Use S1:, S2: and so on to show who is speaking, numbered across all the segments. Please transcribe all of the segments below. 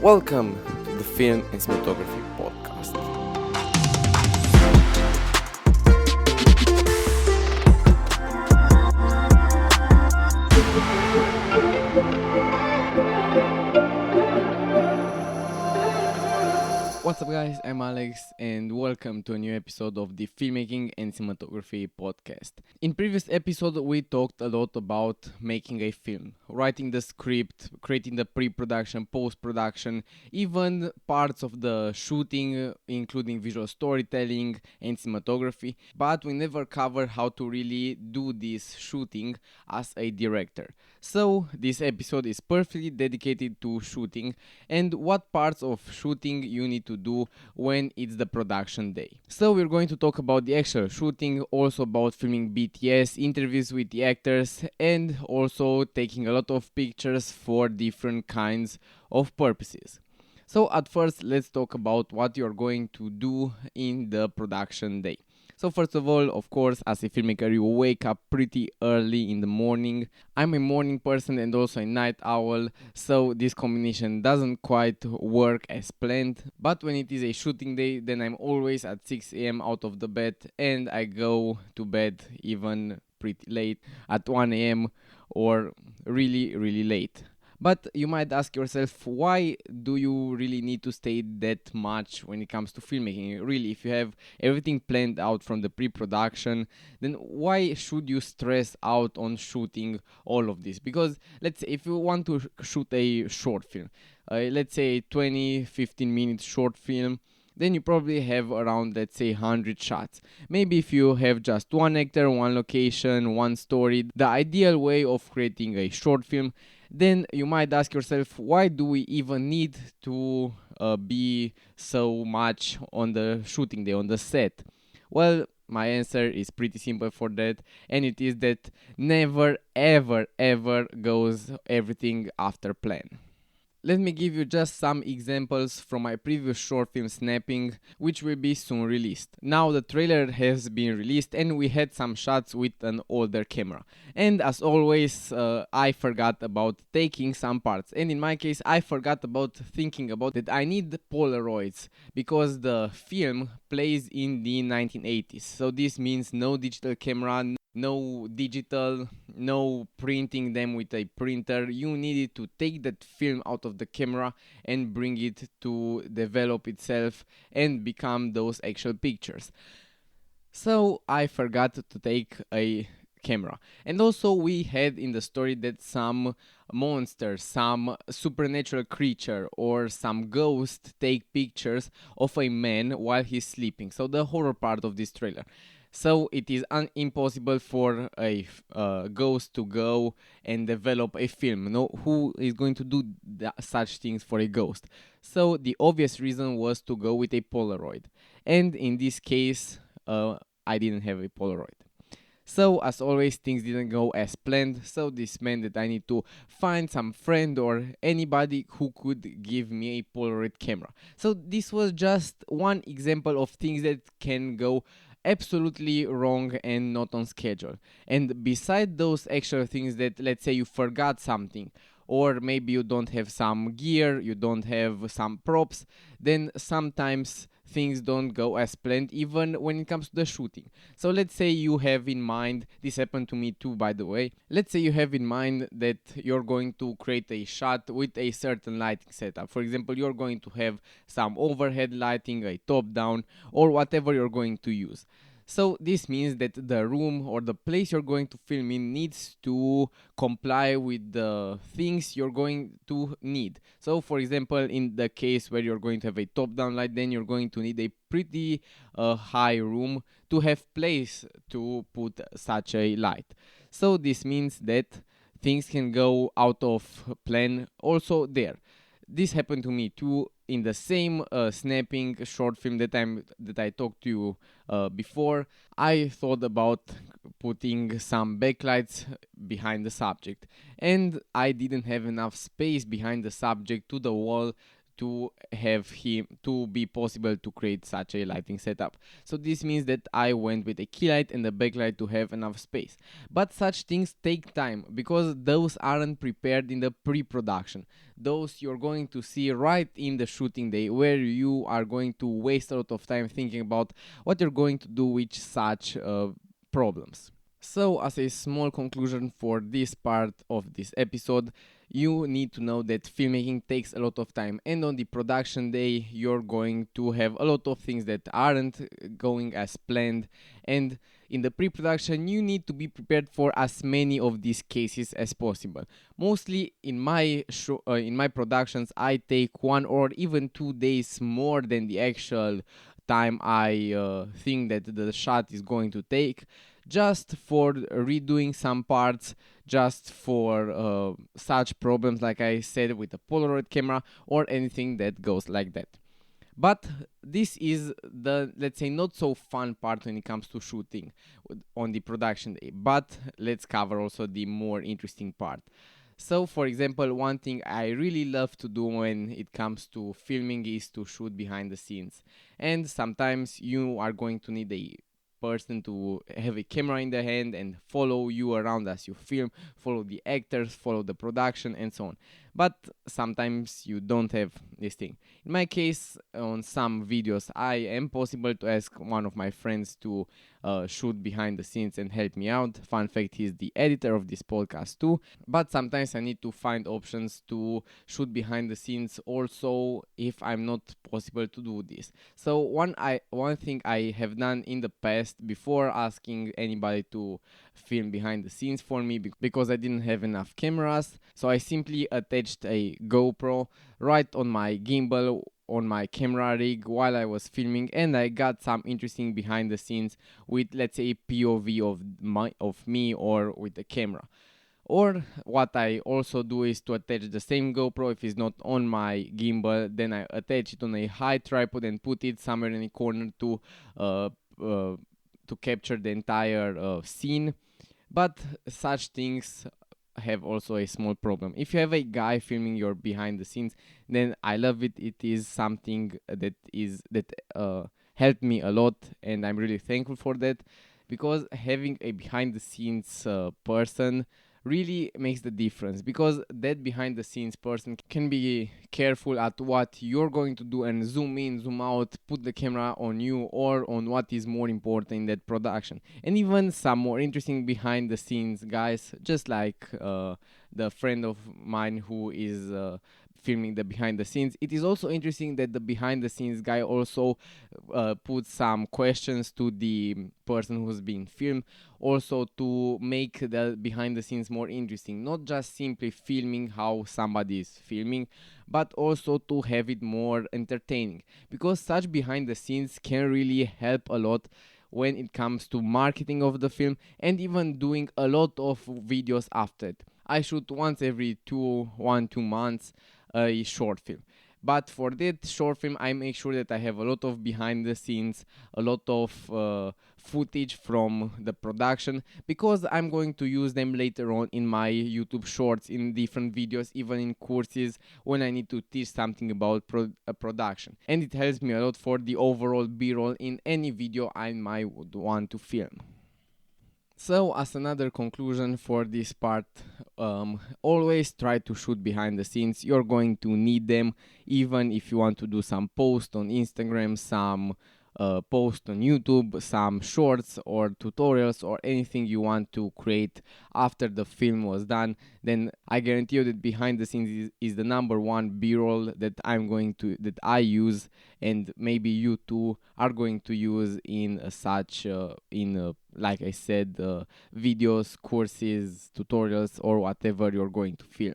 S1: Welcome to the Film and Cinematography Podcast. What's up guys, I'm Alex and welcome to a new episode of the Filmmaking and Cinematography Podcast. In previous episode we talked a lot about making a film, writing the script, creating the pre-production, post-production, even parts of the shooting including visual storytelling and cinematography, but we never cover how to really do this shooting as a director. So this episode is perfectly dedicated to shooting and what parts of shooting you need to do when it's the production day. So we're going to talk about the actual shooting, also about filming BTS, interviews with the actors, and also taking a lot of pictures for different kinds of purposes. So at first, let's talk about what you're going to do in the production day. So first of all, of course, as a filmmaker, you wake up pretty early in the morning. I'm a morning person and also a night owl, so this combination doesn't quite work as planned. But when it is a shooting day, then I'm always at 6 a.m. out of the bed and I go to bed even pretty late at 1 a.m. or really late. But you might ask yourself, why do you really need to stay that much when it comes to filmmaking? Really, if you have everything planned out from the pre-production, then why should you stress out on shooting all of this? Because let's say if you want to shoot a short film, let's say 20-15 minutes short film, then you probably have around, let's say, 100 shots. Maybe if you have just one actor, one location, one story, the ideal way of creating a short film, then you might ask yourself, why do we even need to be so much on the shooting day, on the set? Well, my answer is pretty simple for that, and it is that never, ever goes everything after plan. Let me give you just some examples from my previous short film Snapping, which will be soon released. Now the trailer has been released and we had some shots with an older camera. And as always, I forgot about taking some parts. And in my case, I forgot about thinking about that I need Polaroids because the film plays in the 1980s. So this means no digital camera, no digital, no printing them with a printer. You needed to take that film out of the camera and bring it to develop itself and become those actual pictures. So I forgot to take a camera. And also we had in the story that some monster, some supernatural creature or some ghost take pictures of a man while he's sleeping. So the horror part of this trailer. So it is impossible for a ghost to go and develop a film. No, who is going to do such things for a ghost? So the obvious reason was to go with a Polaroid. And in this case, I didn't have a Polaroid. So as always, things didn't go as planned, so this meant that I need to find some friend or anybody who could give me a Polaroid camera. So this was just one example of things that can go absolutely wrong and not on schedule. And beside those extra things that, let's say, you forgot something, or maybe you don't have some gear, you don't have some props, then sometimes things don't go as planned even when it comes to the shooting. So let's say you have in mind, this happened to me too by the way, let's say you have in mind that you're going to create a shot with a certain lighting setup. For example, you're going to have some overhead lighting, a top down, or whatever you're going to use. So this means that the room or the place you're going to film in needs to comply with the things you're going to need. So for example, in the case where you're going to have a top-down light, then you're going to need a pretty high room to have place to put such a light. So this means that things can go out of plan also there. This happened to me too in the same snapping short film that I talked to you before. I thought about putting some backlights behind the subject, and I didn't have enough space behind the subject to the wall to have him to be possible to create such a lighting setup. So this means that I went with a key light and a backlight to have enough space. But such things take time because those aren't prepared in the pre-production. Those you're going to see right in the shooting day, where you are going to waste a lot of time thinking about what you're going to do with such problems. So, as a small conclusion for this part of this episode, you need to know that filmmaking takes a lot of time, and on the production day, you're going to have a lot of things that aren't going as planned. And in the pre production, you need to be prepared for as many of these cases as possible. Mostly in my productions, I take 1 or even 2 days more than the actual time I think that the shot is going to take, just for redoing some parts, just for such problems like I said with a Polaroid camera or anything that goes like that. But this is the, let's say, not so fun part when it comes to shooting on the production day. But let's cover also the more interesting part. So, for example, one thing I really love to do when it comes to filming is to shoot behind the scenes. And sometimes you are going to need a person to have a camera in the hand and follow you around as you film, follow the actors, follow the production, and so on. But sometimes you don't have this thing. In my case, on some videos, I am possible to ask one of my friends to shoot behind the scenes and help me out. Fun fact, he's the editor of this podcast too. But sometimes I need to find options to shoot behind the scenes also if I'm not possible to do this. So one thing I have done in the past before asking anybody to film behind the scenes for me, because I didn't have enough cameras, so I simply attached a GoPro right on my gimbal on my camera rig while I was filming, and I got some interesting behind the scenes with, let's say, POV of me or with the camera. Or what I also do is to attach the same GoPro. If it's not on my gimbal, then I attach it on a high tripod and put it somewhere in a corner uh, uh, to capture the entire scene. But such things have also a small problem. If you have a guy filming your behind the scenes, then I love it. It is something that helped me a lot, and I'm really thankful for that, because having a behind the scenes person really makes the difference, because that behind the scenes person can be careful at what you're going to do and zoom in, zoom out, put the camera on you or on what is more important in that production. And even some more interesting behind the scenes guys, just like the friend of mine who is filming the behind the scenes. It is also interesting that the behind the scenes guy also put some questions to the person who's being filmed, also to make the behind the scenes more interesting, not just simply filming how somebody is filming, but also to have it more entertaining, because such behind the scenes can really help a lot when it comes to marketing of the film and even doing a lot of videos after it. I shoot once every 2 months a short film. But for that short film, I make sure that I have a lot of behind the scenes, a lot of footage from the production, because I'm going to use them later on in my YouTube shorts, in different videos, even in courses when I need to teach something about production. And it helps me a lot for the overall B-roll in any video I might want to film. So, as another conclusion for this part, always try to shoot behind the scenes. You're going to need them, even if you want to do some post on Instagram, some post on YouTube, some shorts or tutorials or anything you want to create after the film was done. Then I guarantee you that behind the scenes is the number one B-roll that I use, and maybe you too are going to use in like I said, videos, courses, tutorials, or whatever you're going to film.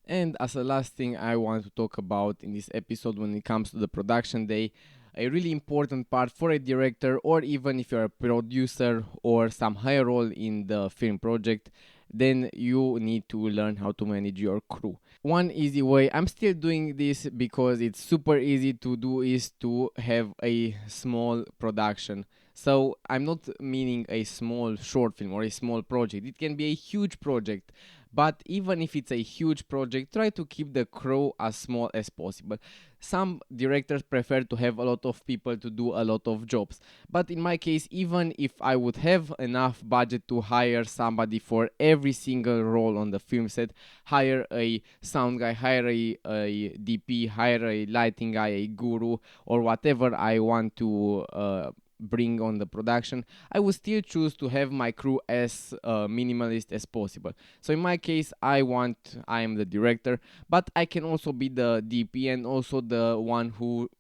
S1: And as a last thing I want to talk about in this episode when it comes to the production day, a really important part for a director, or even if you're a producer or some higher role in the film project, then you need to learn how to manage your crew. One easy way, I'm still doing this because it's super easy to do, is to have a small production. So I'm not meaning a small short film or a small project. It can be a huge project, But even if it's a huge project, try to keep the crew as small as possible. Some directors prefer to have a lot of people to do a lot of jobs, but in my case, even if I would have enough budget to hire somebody for every single role on the film set, hire a sound guy, hire a DP, hire a lighting guy, a guru, or whatever I want to bring on the production, I would still choose to have my crew as minimalist as possible. So in my case, I am the director, but I can also be the DP and also the one who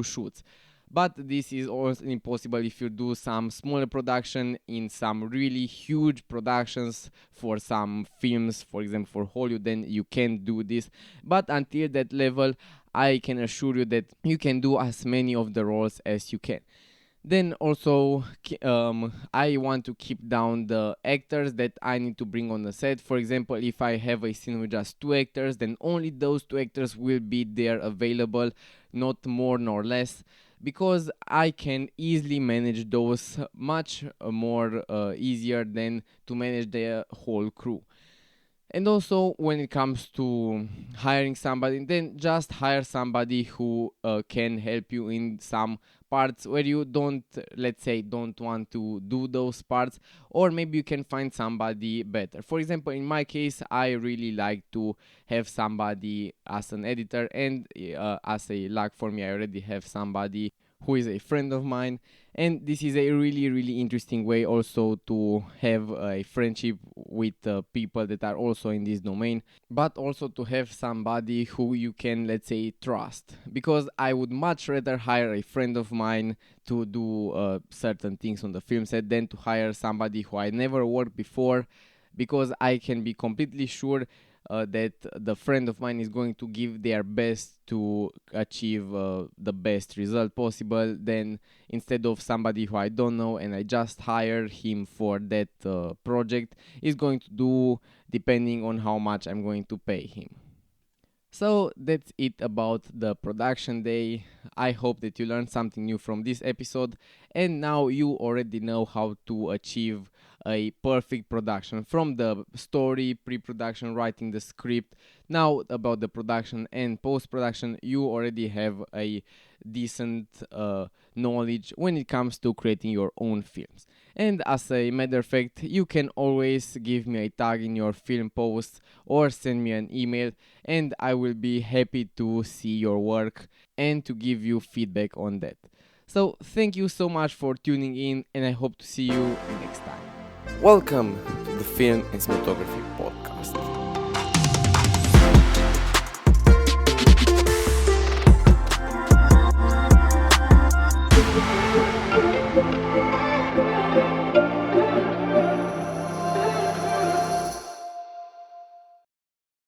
S1: shoots. But this is also impossible if you do some smaller production in some really huge productions for some films, for example for Hollywood, then you can do this. But until that level, I can assure you that you can do as many of the roles as you can. Then also, I want to keep down the actors that I need to bring on the set. For example, if I have a scene with just 2 actors, then only those 2 actors will be there available, not more nor less, because I can easily manage those much more easier than to manage the whole crew. And also, when it comes to hiring somebody, then just hire somebody who can help you in some parts where you don't, let's say, don't want to do those parts, or maybe you can find somebody better. For example, in my case, I really like to have somebody as an editor, and as a luck for me, I already have somebody who is a friend of mine, and this is a really interesting way also to have a friendship with people that are also in this domain, but also to have somebody who you can, let's say, trust, because I would much rather hire a friend of mine to do certain things on the film set than to hire somebody who I never worked before, because I can be completely sure that the friend of mine is going to give their best to achieve the best result possible, then instead of somebody who I don't know and I just hire him for that project, is going to do depending on how much I'm going to pay him. So that's it about the production day. I hope that you learned something new from this episode, and now you already know how to achieve a perfect production, from the story, pre-production, writing the script. Now about the production and post-production, you already have a decent knowledge when it comes to creating your own films. And as a matter of fact, you can always give me a tag in your film posts or send me an email, and I will be happy to see your work and to give you feedback on that. So thank you so much for tuning in, and I hope to see you next time. Welcome to the Film and Cinematography Podcast.